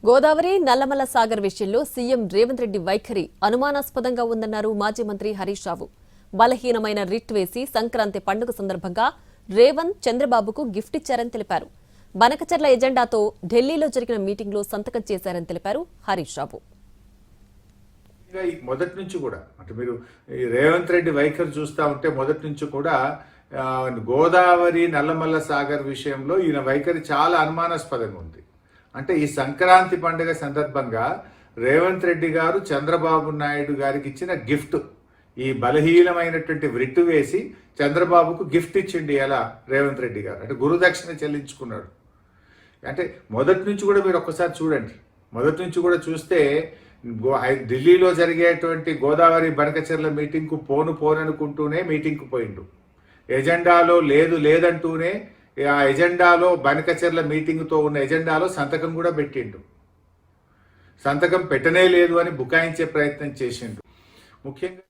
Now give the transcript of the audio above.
గోదావరి నల్లమల సాగర్ విషయంలో సీఎం రేవంత్ రెడ్డి వైఖరి అనుమానాస్పదంగా ఉందన్నారు మాజీ మంత్రి హరీష్ రావు. బలహీనమైన రిట్ వేసి సంక్రాంతి పండుగ సందర్భంగా రేవంత్ చంద్రబాబుకు గిఫ్ట్ ఇచ్చారని తెలిపారు. బనకచర్ల ఎజెండాతో ఢిల్లీలో జరిగిన మీటింగ్లో సంతకం చేశారని తెలిపారు హరీష్ రావు. మొదటి నుంచి కూడా అంటే మీరు రేవంత్ రెడ్డి వైఖరి చూస్తూ ఉంటే మొదటి నుంచి కూడా గోదావరి నల్లమల్ల సాగర్ విషయంలో ఈయన వైఖరి చాలా అనుమానాస్పదంగా ఉంది. అంటే ఈ సంక్రాంతి పండుగ సందర్భంగా రేవంత్ రెడ్డి గారు చంద్రబాబు నాయుడు గారికి ఇచ్చిన గిఫ్ట్, ఈ బలహీనమైనటువంటి వృట్టు వేసి చంద్రబాబుకు గిఫ్ట్ ఇచ్చిండి ఎలా రేవంత్ రెడ్డి గారు, అంటే గురుదక్షిణ చెల్లించుకున్నాడు. అంటే మొదటి నుంచి కూడా మీరు ఒక్కసారి చూడండి, మొదటి నుంచి కూడా చూస్తే ఢిల్లీలో జరిగేటువంటి గోదావరి బనకచెర్ల మీటింగ్కు పోననుకుంటూనే మీటింగ్కు పోయిండు. ఎజెండాలో లేదంటూనే ఆ ఎజెండాలో బనకచెర్ల మీటింగ్తో ఉన్న ఎజెండాలో సంతకం కూడా పెట్టిండు. సంతకం పెట్టనే లేదు అని బుకాయించే ప్రయత్నం చేసిండు. ముఖ్యంగా